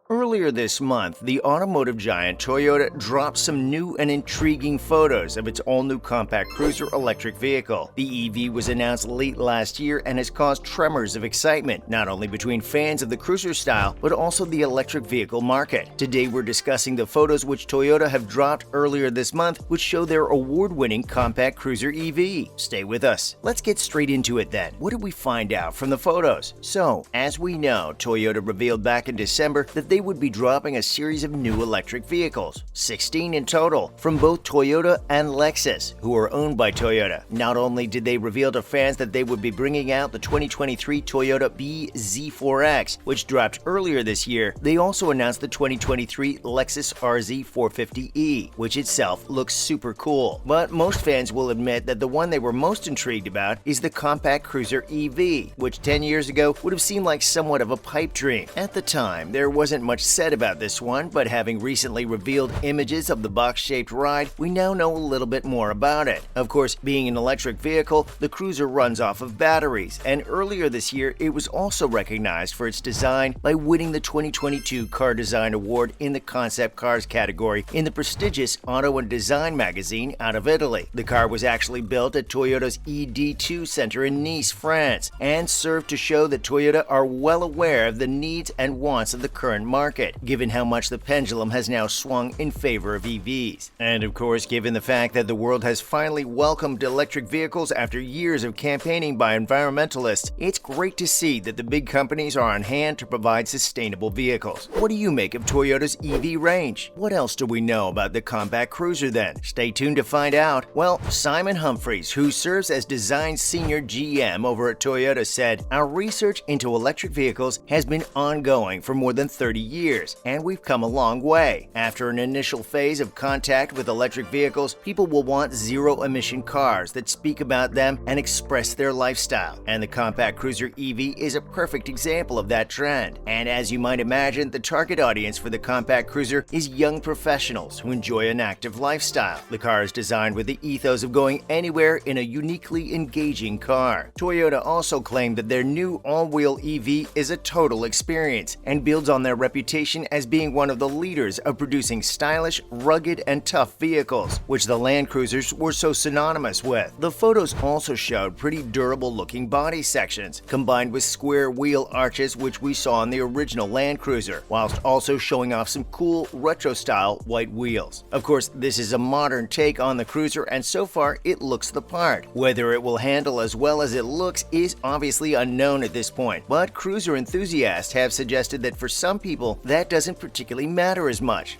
Earlier this month, the automotive giant Toyota dropped some new and intriguing photos of its all-new compact cruiser electric vehicle. The EV was announced late last year and has caused tremors of excitement, not only between fans of the cruiser style, but also the electric vehicle market. Today we're discussing the photos which Toyota have dropped earlier this month, which show their award-winning compact cruiser EV. Stay with us. Let's get straight into it then. What did we find out from the photos? So, as we know, Toyota revealed back in December that they would be dropping a series of new electric vehicles, 16 in total, from both Toyota and Lexus, who are owned by Toyota. Not only did they reveal to fans that they would be bringing out the 2023 Toyota bZ4X, which dropped earlier this year, they also announced the 2023 Lexus RZ 450e, which itself looks super cool. But most fans will admit that the one they were most intrigued about is the compact cruiser EV, which 10 years ago would have seemed like somewhat of a pipe dream. At the time, there wasn't much said about this one, but having recently revealed images of the box-shaped ride, we now know a little bit more about it. Of course, being an electric vehicle, the cruiser runs off of batteries, and earlier this year it was also recognized for its design by winning the 2022 Car Design Award in the Concept Cars category in the prestigious Auto&Design magazine out of Italy. The car was actually built at Toyota's ED2 center in Nice, France, and served to show that Toyota are well aware of the needs and wants of the current market, given how much the pendulum has now swung in favor of EVs. And of course, given the fact that the world has finally welcomed electric vehicles after years of campaigning by environmentalists, it's great to see that the big companies are on hand to provide sustainable vehicles. What do you make of Toyota's EV range? What else do we know about the compact cruiser then? Stay tuned to find out. Well, Simon Humphries, who serves as Design Senior GM over at Toyota, said, "Our research into electric vehicles has been ongoing for more than 30 years, and we've come a long way. After an initial phase of contact with electric vehicles, people will want zero-emission cars that speak about them and express their lifestyle, and the compact cruiser EV is a perfect example of that trend. And as you might imagine, the target audience for the compact cruiser is young professionals who enjoy an active lifestyle. The car is designed with the ethos of going anywhere in a uniquely engaging car." Toyota also claimed that their new all-wheel EV is a total experience and builds on their reputation as being one of the leaders of producing stylish, rugged, and tough vehicles, which the Land Cruisers were so synonymous with. The photos also showed pretty durable-looking body sections, combined with square wheel arches which we saw in the original Land Cruiser, whilst also showing off some cool, retro-style white wheels. Of course, this is a modern take on the cruiser, and so far it looks the part. Whether it will handle as well as it looks is obviously unknown at this point, but cruiser enthusiasts have suggested that for some people, that doesn't particularly matter as much.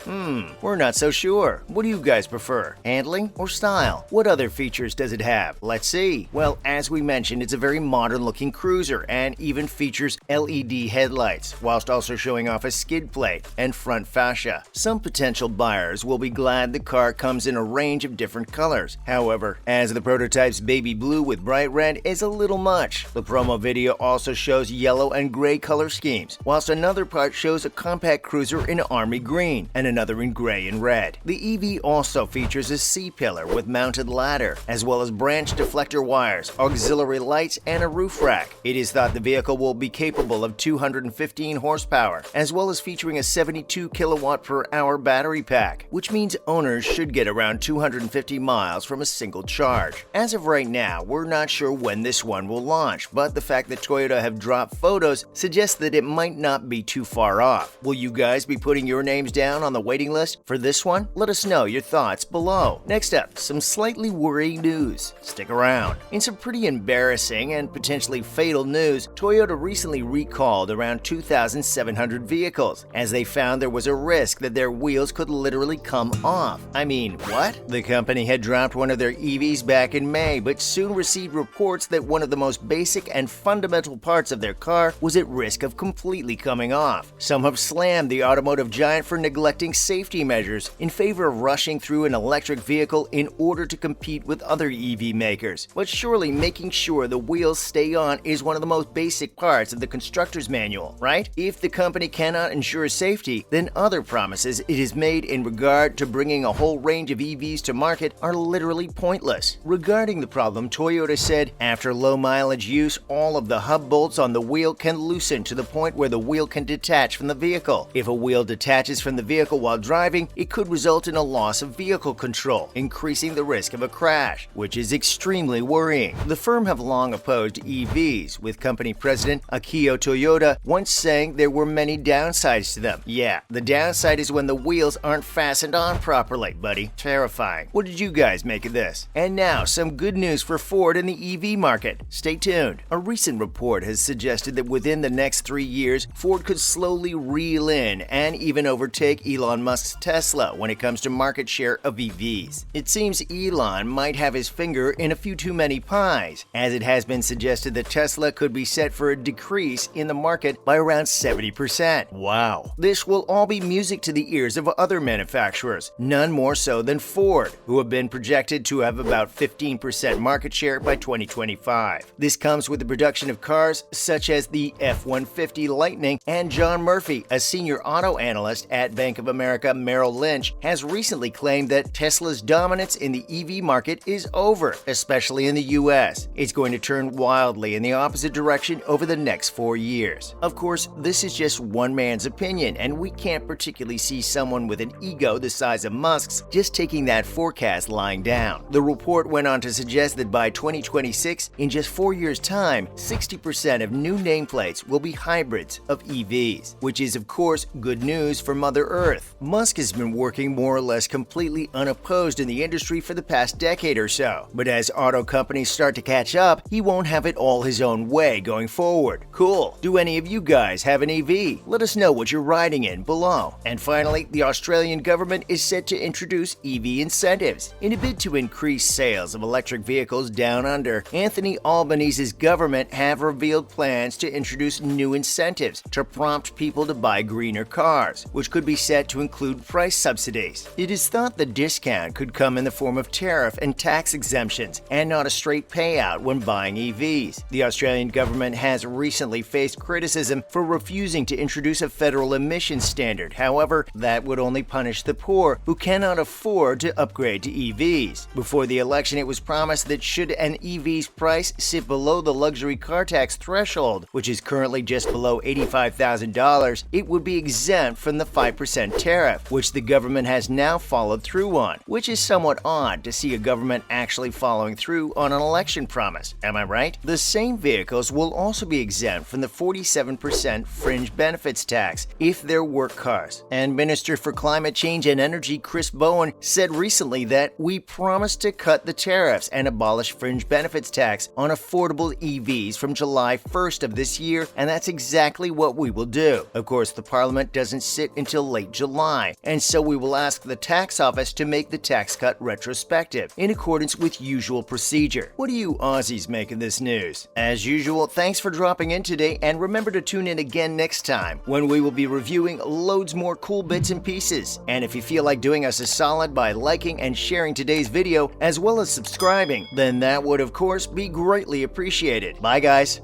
We're not so sure. What do you guys prefer? Handling or style? What other features does it have? Let's see. Well, as we mentioned, it's a very modern-looking cruiser and even features LED headlights, whilst also showing off a skid plate and front fascia. Some potential buyers will be glad the car comes in a range of different colors. However, as the prototype's baby blue with bright red is a little much. The promo video also shows yellow and gray color schemes, whilst another part shows a compact cruiser in army green and another in gray and red. The EV also features a C-pillar with mounted ladder, as well as branch deflector wires, auxiliary lights, and a roof rack. It is thought the vehicle will be capable of 215 horsepower, as well as featuring a 72 kilowatt per hour battery pack, which means owners should get around 250 miles from a single charge. As of right now, we're not sure when this one will launch, but the fact that Toyota have dropped photos suggests that it might not be too far off. Will you guys be putting your names down on the waiting list for this one? Let us know your thoughts below. Next up, some slightly worrying news. Stick around. In some pretty embarrassing and potentially fatal news, Toyota recently recalled around 2,700 vehicles, as they found there was a risk that their wheels could literally come off. I mean, what? The company had dropped one of their EVs back in May, but soon received reports that one of the most basic and fundamental parts of their car was at risk of completely coming off. Some have slammed the automotive giant for neglecting safety measures in favor of rushing through an electric vehicle in order to compete with other EV makers. But surely making sure the wheels stay on is one of the most basic parts of the constructor's manual, right? If the company cannot ensure safety, then other promises it has made in regard to bringing a whole range of EVs to market are literally pointless. Regarding the problem, Toyota said, after low mileage use, all of the hub bolts on the wheel can loosen to the point where the wheel can detach from the the vehicle. If a wheel detaches from the vehicle while driving, it could result in a loss of vehicle control, increasing the risk of a crash, which is extremely worrying. The firm have long opposed EVs, with company president Akio Toyota once saying there were many downsides to them. Yeah, the downside is when the wheels aren't fastened on properly, buddy. Terrifying. What did you guys make of this? And now, some good news for Ford in the EV market. Stay tuned. A recent report has suggested that within the next 3 years, Ford could slowly reel in and even overtake Elon Musk's Tesla when it comes to market share of EVs. It seems Elon might have his finger in a few too many pies, as it has been suggested that Tesla could be set for a decrease in the market by around 70%. Wow. This will all be music to the ears of other manufacturers, none more so than Ford, who have been projected to have about 15% market share by 2025. This comes with the production of cars such as the F-150 Lightning, and John Murphy, a senior auto analyst at Bank of America Merrill Lynch, has recently claimed that Tesla's dominance in the EV market is over, especially in the US. It's going to turn wildly in the opposite direction over the next 4 years. Of course, this is just one man's opinion, and we can't particularly see someone with an ego the size of Musk's just taking that forecast lying down. The report went on to suggest that by 2026, in just 4 years' time, 60% of new nameplates will be hybrids of EVs, which is of course good news for Mother Earth. Musk has been working more or less completely unopposed in the industry for the past decade or so, but as auto companies start to catch up, he won't have it all his own way going forward. Cool. Do any of you guys have an EV? Let us know what you're riding in below. And finally, the Australian government is set to introduce EV incentives. In a bid to increase sales of electric vehicles down under, Anthony Albanese's government have revealed plans to introduce new incentives to prompt people to buy greener cars, which could be set to include price subsidies. It is thought the discount could come in the form of tariff and tax exemptions, and not a straight payout when buying EVs. The Australian government has recently faced criticism for refusing to introduce a federal emissions standard. However, that would only punish the poor who cannot afford to upgrade to EVs. Before the election, it was promised that should an EV's price sit below the luxury car tax threshold, which is currently just below $85,000, it would be exempt from the 5% tariff, which the government has now followed through on, which is somewhat odd to see a government actually following through on an election promise. Am I right? The same vehicles will also be exempt from the 47% fringe benefits tax if they're work cars. And Minister for Climate Change and Energy Chris Bowen said recently that we promised to cut the tariffs and abolish fringe benefits tax on affordable EVs from July 1st of this year, and that's exactly what we will do. Of course, the Parliament doesn't sit until late July, and so we will ask the tax office to make the tax cut retrospective, in accordance with usual procedure. What do you Aussies make of this news? As usual, thanks for dropping in today, and remember to tune in again next time, when we will be reviewing loads more cool bits and pieces. And if you feel like doing us a solid by liking and sharing today's video, as well as subscribing, then that would of course be greatly appreciated. Bye guys!